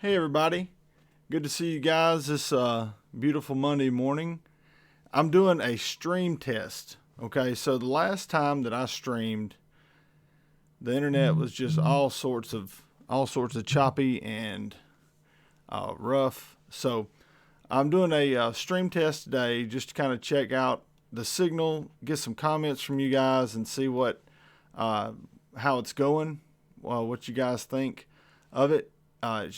Hey everybody, good to see you guys this beautiful Monday morning. I'm doing a stream test. Okay, so the last time that I streamed, the internet was just all sorts of choppy and rough. So I'm doing a stream test today just to kind of check out the signal, get some comments from you guys, and see uh, how it's going. What you guys think of it. I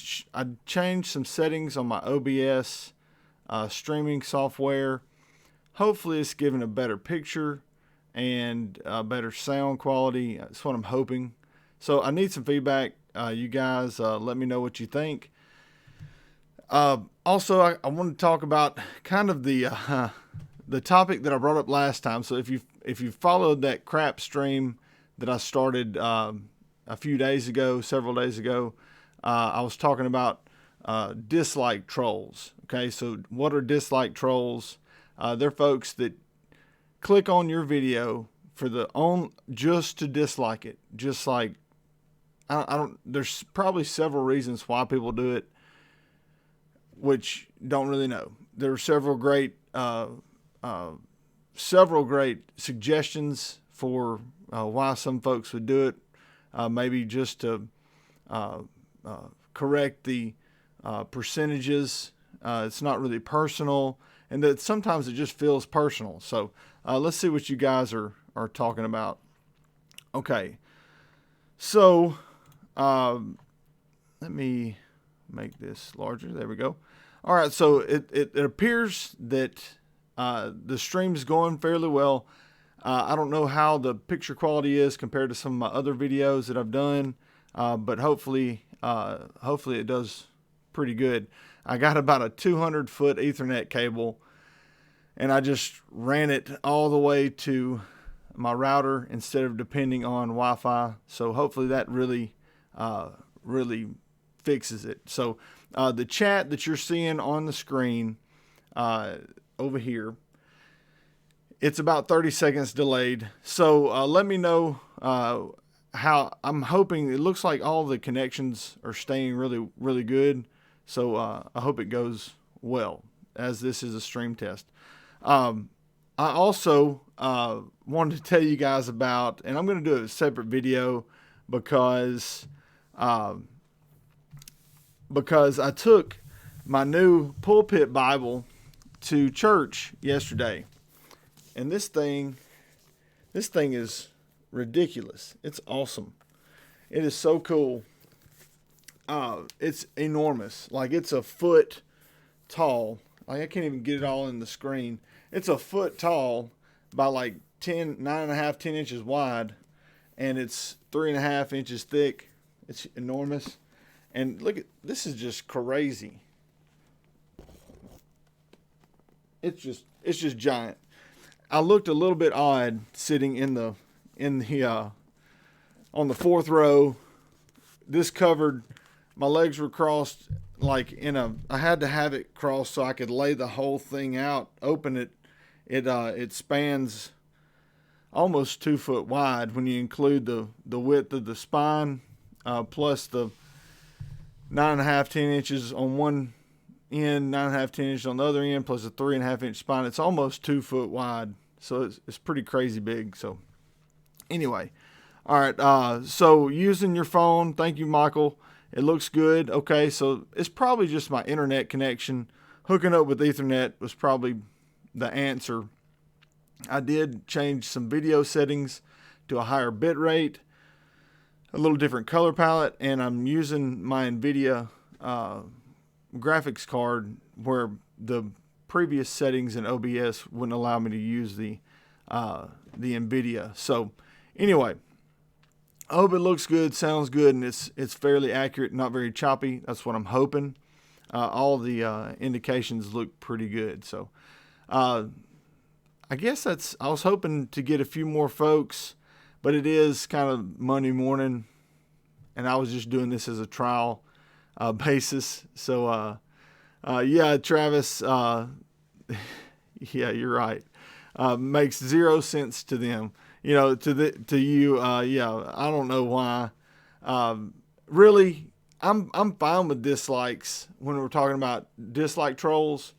changed some settings on my OBS streaming software. Hopefully, it's giving a better picture and better sound quality. That's what I'm hoping. So I need some feedback. You guys, let me know what you think. Also, I want to talk about kind of the topic that I brought up last time. So if you followed that crap stream that I started a few days ago, several days ago, I was talking about dislike trolls. Okay, so what are dislike trolls? They're folks that click on your video for just to dislike it. Just like I don't. There's probably several reasons why people do it, which don't really know. There are several great suggestions for why some folks would do it. Maybe just to correct the percentages. It's not really personal, and that sometimes it just feels personal. So let's see what you guys are talking about. Okay, so let me make this larger. There we go. All right, so it appears that the stream is going fairly well. I don't know how the picture quality is compared to some of my other videos that I've done, but hopefully it does pretty good. I got about a 200-foot Ethernet cable, and I just ran it all the way to my router instead of depending on Wi-Fi. So hopefully that really fixes it. So the chat that you're seeing on the screen over here, it's about 30 seconds delayed. So let me know how. I'm hoping, it looks like all the connections are staying really, really good. So I hope it goes well, as this is a stream test. I also wanted to tell you guys about, and I'm going to do a separate video because I took my new pulpit Bible to church yesterday. And this thing is ridiculous. It's awesome. It is so cool. It's enormous. Like, it's a foot tall. Like, I can't even get it all in the screen. It's a foot tall by like 9.5, 10 inches wide, and it's 3.5 inches thick. It's enormous. And look at this, is just crazy. It's just giant. I looked a little bit odd sitting in the on the fourth row. This covered, my legs were crossed like I had to have it crossed so I could lay the whole thing out, open it. It spans almost 2 foot wide when you include the width of the spine, plus the 9.5, 10 inches on one end, 9.5, 10 inches on the other end, plus a 3.5 inch spine. It's almost 2 foot wide. So it's pretty crazy big. So anyway, all right. So using your phone, thank you, Michael. It looks good. Okay, so it's probably just my internet connection. Hooking up with Ethernet was probably the answer. I did change some video settings to a higher bit rate, a little different color palette, and I'm using my NVIDIA graphics card where the previous settings in OBS wouldn't allow me to use the NVIDIA. So anyway, I hope it looks good, sounds good, and it's fairly accurate, not very choppy. That's what I'm hoping. All the indications look pretty good. So I guess I was hoping to get a few more folks, but it is kind of Monday morning, and I was just doing this as a trial basis. So yeah, Travis, yeah, you're right. Makes 0 sense to them. To you, yeah, I don't know why. Really, I'm fine with dislikes when we're talking about dislike trolls.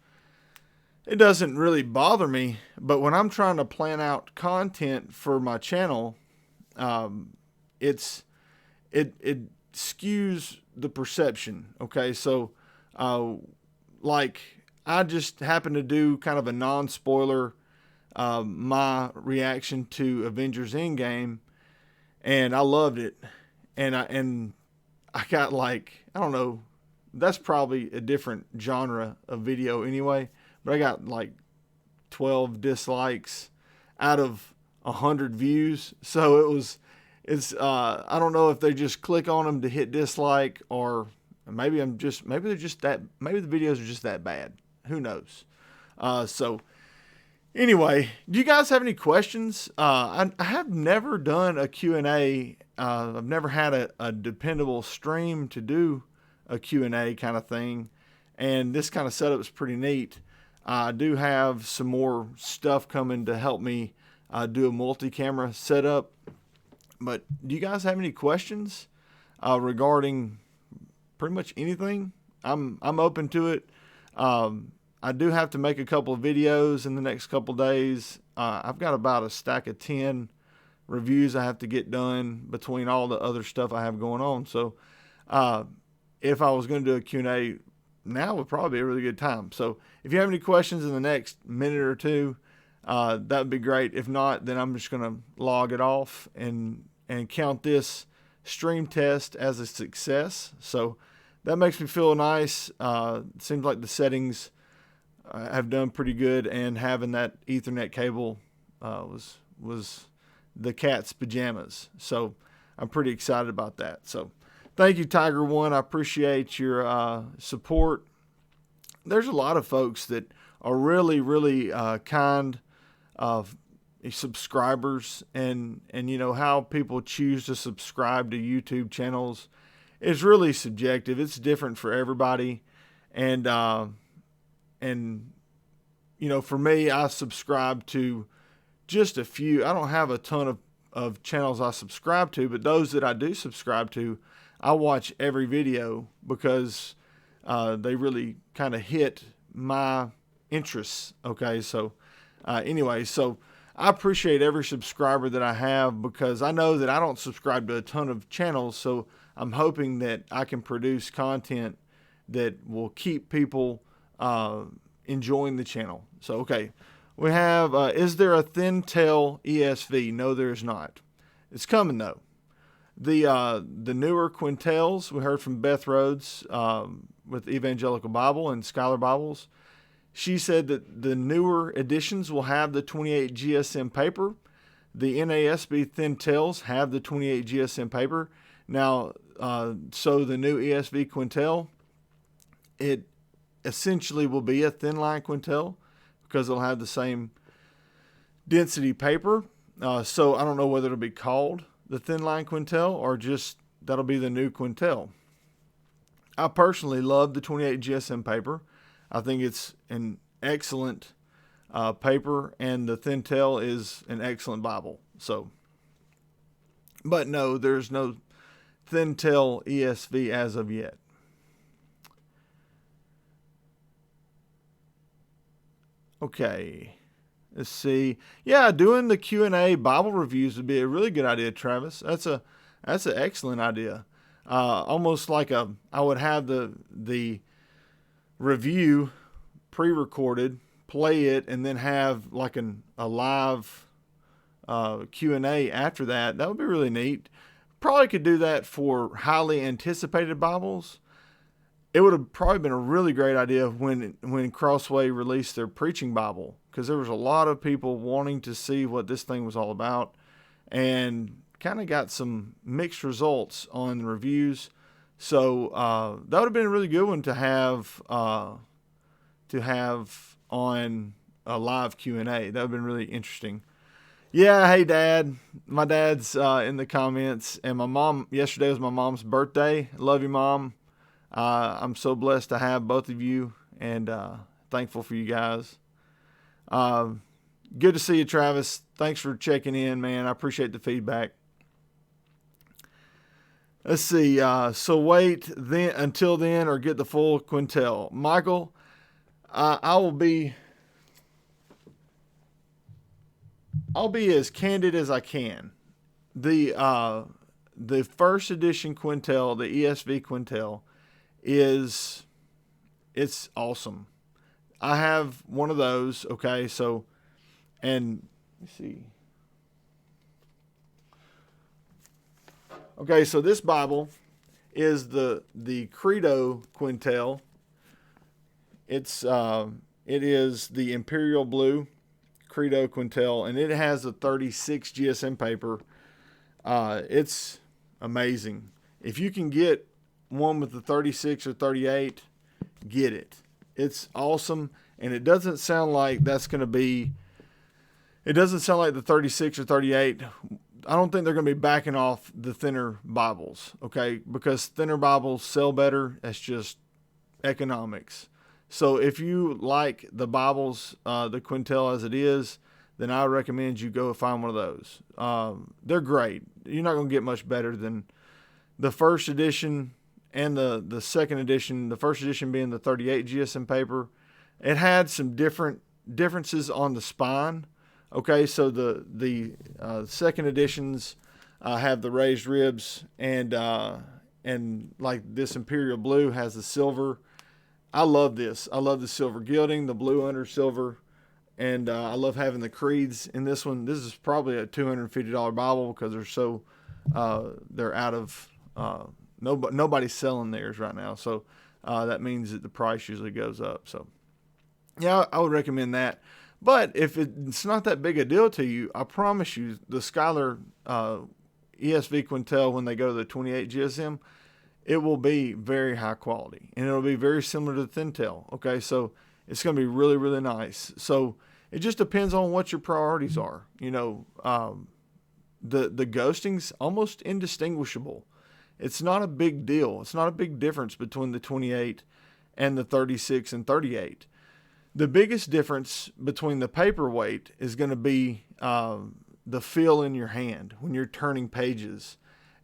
It doesn't really bother me, but when I'm trying to plan out content for my channel, it's it skews the perception. Okay, so like I just happened to do kind of a non-spoiler my reaction to Avengers Endgame, and I loved it, and I got like, I don't know, that's probably a different genre of video anyway, but I got like 12 dislikes out of 100 views. So I don't know if they just click on them to hit dislike, or maybe the videos are just that bad. Who knows? So anyway, do you guys have any questions? I have never done a Q&A. I've never had a dependable stream to do a Q&A kind of thing. And this kind of setup is pretty neat. I do have some more stuff coming to help me do a multi-camera setup. But do you guys have any questions regarding pretty much anything? I'm open to it. I do have to make a couple of videos in the next couple of days. I've got about a stack of 10 reviews I have to get done between all the other stuff I have going on. So if I was going to do a Q&A, now would probably be a really good time. So if you have any questions in the next minute or two, that would be great. If not, then I'm just going to log it off and count this stream test as a success. So that makes me feel nice. It seems like the settings have done pretty good, and having that Ethernet cable was the cat's pajamas. So I'm pretty excited about that. So thank you, Tiger One. I appreciate your support. There's a lot of folks that are really, really kind of subscribers, and you know how people choose to subscribe to YouTube channels is really subjective. It's different for everybody, and you know, for me, I subscribe to just a few. I don't have a ton of channels I subscribe to, but those that I do subscribe to, I watch every video because they really kind of hit my interests. Okay, so anyway, so I appreciate every subscriber that I have, because I know that I don't subscribe to a ton of channels, so I'm hoping that I can produce content that will keep people enjoying the channel. So, okay, we have, is there a thin tail ESV? No, there's not. It's coming though. The newer Quintels, we heard from Beth Rhodes with Evangelical Bible and Scholar Bibles. She said that the newer editions will have the 28 GSM paper. The NASB thin tails have the 28 GSM paper. Now, so the new ESV Quintel, it essentially will be a thin line Quintel because it'll have the same density paper. So I don't know whether it'll be called the thin line Quintel or just that'll be the new Quintel. I personally love the 28 GSM paper. I think it's an excellent paper, and the thin tail is an excellent Bible. So, but no, there's no thin tail ESV as of yet. Okay, let's see. Yeah, doing the Q&A Bible reviews would be a really good idea, Travis. That's an excellent idea. Almost like I would have the review pre-recorded, play it, and then have like a live Q&A after that. That would be really neat. Probably could do that for highly anticipated Bibles. It would have probably been a really great idea when Crossway released their preaching Bible, because there was a lot of people wanting to see what this thing was all about, and kind of got some mixed results on the reviews. So that would have been a really good one to have on a live Q&A. That would have been really interesting. Yeah, hey Dad. My dad's in the comments, and my mom, yesterday was my mom's birthday. Love you, Mom. I'm so blessed to have both of you, and thankful for you guys. Good to see you, Travis. Thanks for checking in, man. I appreciate the feedback. Let's see. So wait then until then, or get the full Quintel. Michael, I will be. I'll be as candid as I can. The first edition Quintel, the ESV Quintel, is it's awesome. I have one of those. Okay, so and let's see. Okay, so this Bible is the Credo Quintel. It is the Imperial Blue Credo Quintel, and it has a 36 GSM paper. It's amazing. If you can get one with the 36 or 38, get it. It's awesome, and it doesn't sound like that's going to be. It doesn't sound like the 36 or 38. I don't think they're going to be backing off the thinner Bibles, okay? Because thinner Bibles sell better. That's just economics. So if you like the Bibles, the Quintel as it is, then I recommend you go find one of those. They're great. You're not going to get much better than the first edition and the second edition. The first edition being the 38 GSM paper. It had some differences on the spine. Okay, so the second editions have the raised ribs, and like this Imperial Blue has the silver. I love this. I love the silver gilding, the blue under silver, and I love having the creeds in this one. This is probably a $250 Bible because they're out of nobody's selling theirs right now. So that means that the price usually goes up. So yeah, I would recommend that. But if it's not that big a deal to you, I promise you, the Skylar ESV Quintel, when they go to the 28 GSM, it will be very high quality, and it'll be very similar to the Thintel. Okay, so it's going to be really, really nice. So it just depends on what your priorities are. The ghosting's almost indistinguishable. It's not a big deal. It's not a big difference between the 28 and the 36 and 38. The biggest difference between the paperweight is going to be the feel in your hand when you're turning pages.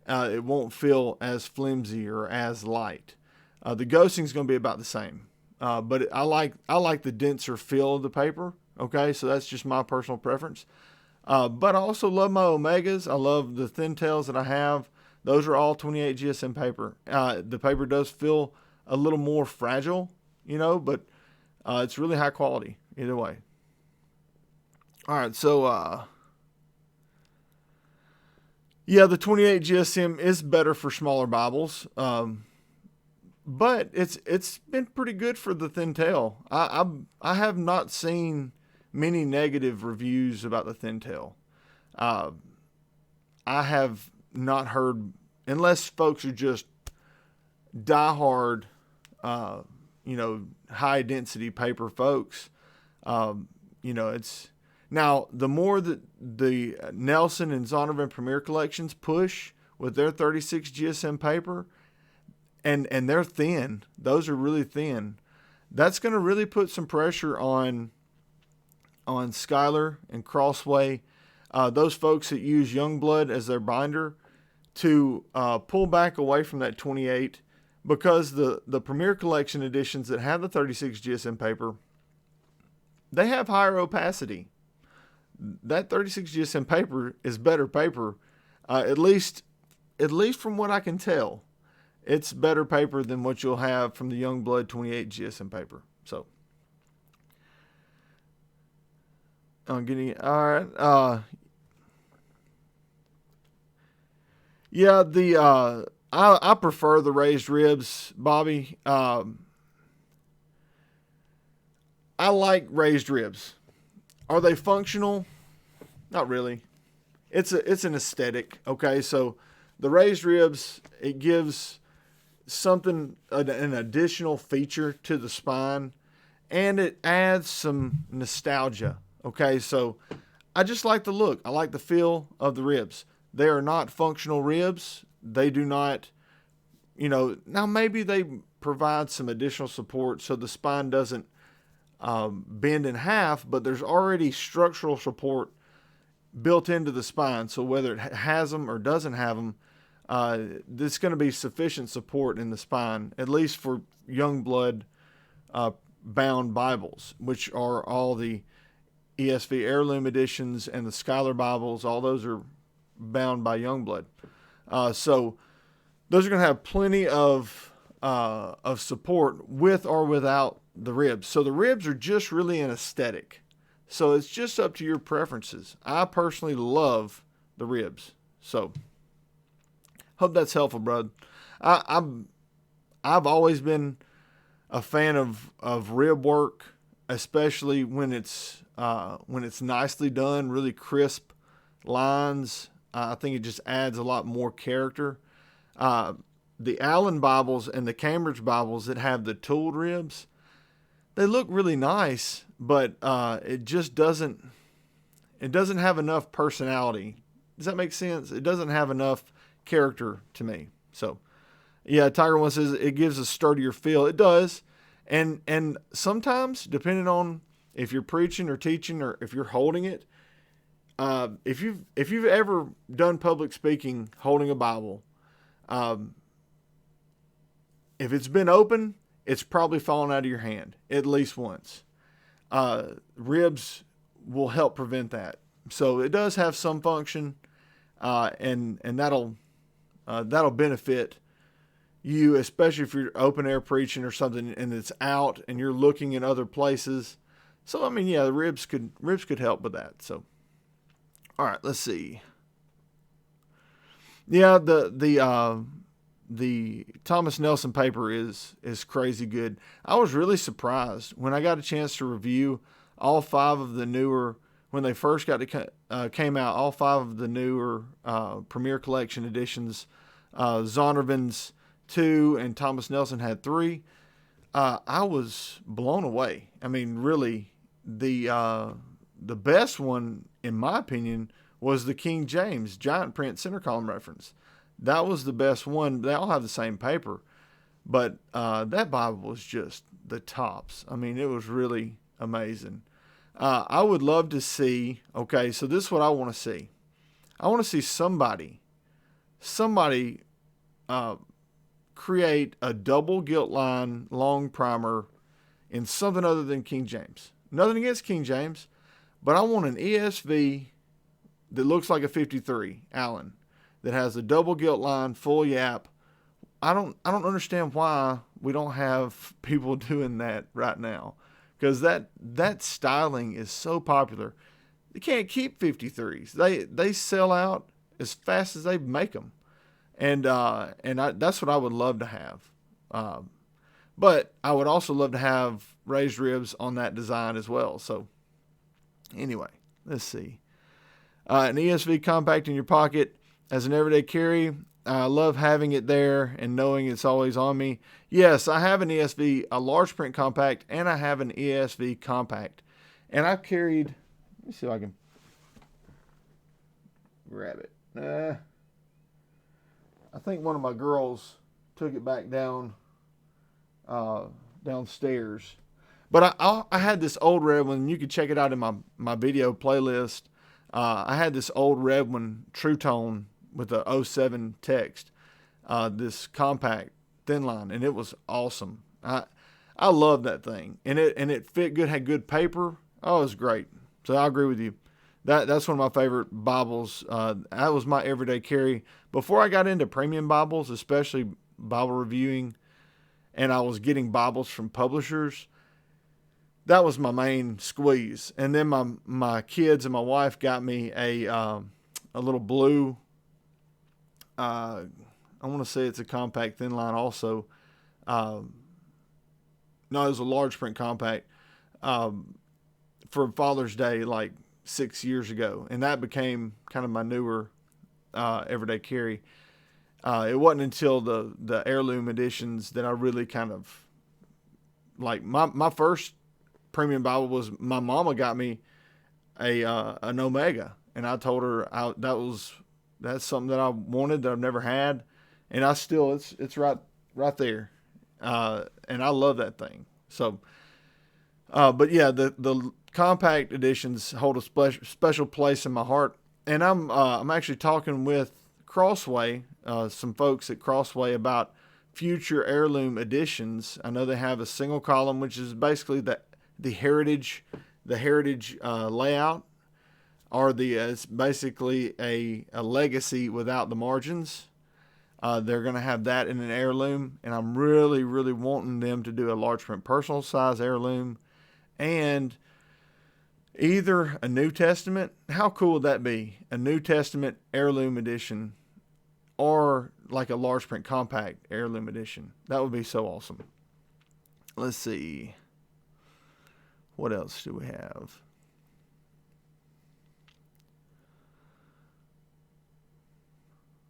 It won't feel as flimsy or as light. The ghosting is going to be about the same, but I like the denser feel of the paper. Okay, so that's just my personal preference. But I also love my Omegas. I love the Thintels that I have. Those are all 28 GSM paper. The paper does feel a little more fragile, but it's really high quality either way. All right, so yeah, the 28 GSM is better for smaller Bibles, but it's been pretty good for the Thintel. I have not seen many negative reviews about the Thintel. I have not heard, unless folks are just diehard, high density paper folks. It's now the more that the Nelson and Zondervan Premier collections push with their 36 GSM paper, and they're thin. Those are really thin. That's going to really put some pressure on Skylar and Crossway, those folks that use Youngblood as their binder, to pull back away from that 28, because the Premier Collection editions that have the 36 GSM paper, they have higher opacity. That 36 GSM paper is better paper, at least from what I can tell. It's better paper than what you'll have from the Youngblood 28 GSM paper. So I'm getting it. All right. Yeah, I prefer the raised ribs, Bobby. I like raised ribs. Are they functional? Not really. It's an aesthetic. Okay, so the raised ribs, it gives something, an additional feature to the spine, and it adds some nostalgia. Okay, so I just like the look. I like the feel of the ribs. They are not functional ribs. They do not, now maybe they provide some additional support so the spine doesn't bend in half, but there's already structural support built into the spine. So whether it has them or doesn't have them, there's going to be sufficient support in the spine, at least for Youngblood bound Bibles, which are all the ESV Heirloom editions and the Schuyler Bibles. All those are bound by Youngblood. So those are going to have plenty of support with or without the ribs. So the ribs are just really an aesthetic. So it's just up to your preferences. I personally love the ribs. So hope that's helpful, bud. I've always been a fan of rib work, especially when it's nicely done, really crisp lines. I think it just adds a lot more character. The Allen Bibles and the Cambridge Bibles that have the tooled ribs, they look really nice, but it just doesn't have enough personality. Does that make sense? It doesn't have enough character to me. So, yeah, Tiger One says it gives a sturdier feel. It does. And sometimes, depending on if you're preaching or teaching or if you're holding it, if you've ever done public speaking holding a Bible, if it's been open, it's probably fallen out of your hand at least once. Ribs will help prevent that. So it does have some function, and that'll benefit you, especially if you're open air preaching or something and it's out and you're looking in other places. So I mean, yeah, the ribs could help with that. So, all right, let's see. Yeah, the Thomas Nelson paper is crazy good. I was really surprised when I got a chance to review all 5 of the newer, when they first came out, all 5 of the newer Premier Collection editions. Zondervan's 2 and Thomas Nelson had 3. I was blown away. I mean, really, the best one, in my opinion, was the King James giant print center column reference. That was the best one. They all have the same paper, but that Bible was just the tops. I mean, it was really amazing. I would love to see, okay, so this is what I want to see. I want to see somebody create a double gilt line long primer in something other than King James. Nothing against King James, but I want an ESV that looks like a 53 Allen, that has a double gilt line, full yap. I don't understand why we don't have people doing that right now, because that styling is so popular. They can't keep 53s. They sell out as fast as they make them, and that's what I would love to have. But I would also love to have raised ribs on that design as well. So anyway, let's see. An ESV compact in your pocket as an everyday carry. I love having it there and knowing it's always on me. Yes, I have an ESV, a large print compact, and I have an ESV compact. And I've carried, let me see if I can grab it. I think one of my girls took it back downstairs. But I had this old red one. You can check it out in my video playlist. I had this old red one, True Tone, with the 07 text, this compact thin line, and it was awesome. I love that thing, and it fit good, had good paper. Oh, it was great. So I agree with you. That's one of my favorite Bibles. That was my everyday carry before I got into premium Bibles, especially Bible reviewing, and I was getting Bibles from publishers. That was my main squeeze. And then my kids and my wife got me a little blue. I want to say it's a compact thin line also. No, it was a large print compact for Father's Day like 6 years ago, and that became kind of my newer everyday carry. It wasn't until the heirloom editions that I really kind of like my first premium Bible was my mama got me an Omega, and I told her that's something that I wanted that I've never had, and I still it's right there, and I love that thing. So, but yeah, the compact editions hold a special place in my heart, and I'm actually talking with Crossway, some folks at Crossway, about future heirloom editions. I know they have a single column, which is basically the heritage layout, or it's basically a legacy without the margins. They're going to have that in an heirloom, and I'm really, really wanting them to do a large print personal size heirloom, and either a New Testament. How cool would that be? A New Testament heirloom edition, or like a large print compact heirloom edition. That would be so awesome. Let's see. What else do we have?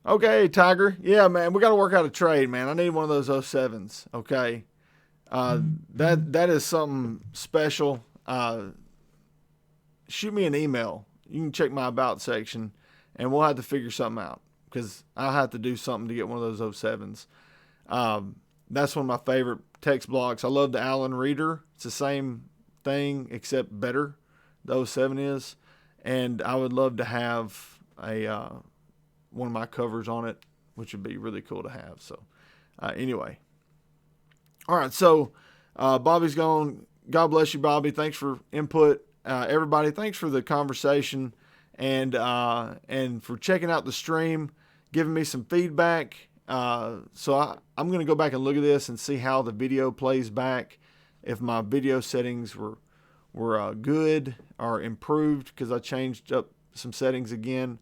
Okay, Tiger. Yeah, man, we got to work out a trade, man. I need one of those 07s. Okay. That is something special. Shoot me an email. You can check my about section, and we'll have to figure something out, because I'll have to do something to get one of those 07s. That's one of my favorite text blocks. I love the Allen Reader. It's the same thing except better. The 07 is, and I would love to have a one of my covers on it, which would be really cool to have. So anyway, all right. So Bobby's gone. God bless you, Bobby. Thanks for input. Everybody, thanks for the conversation, and for checking out the stream, giving me some feedback. So I'm going to go back and look at this and see how the video plays back, if my video settings were good or improved, because I changed up some settings again,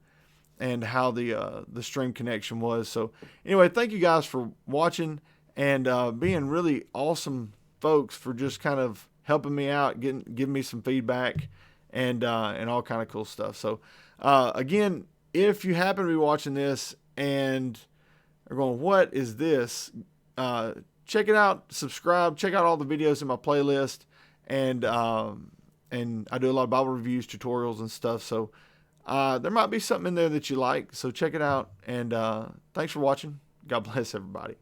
and how the stream connection was. So anyway, thank you guys for watching, and being really awesome folks for just kind of helping me out, giving me some feedback, and all kind of cool stuff. So again, if you happen to be watching this and are going, what is this? Check it out, subscribe, check out all the videos in my playlist, and I do a lot of Bible reviews, tutorials, and stuff. So there might be something in there that you like. So check it out, and thanks for watching. God bless everybody.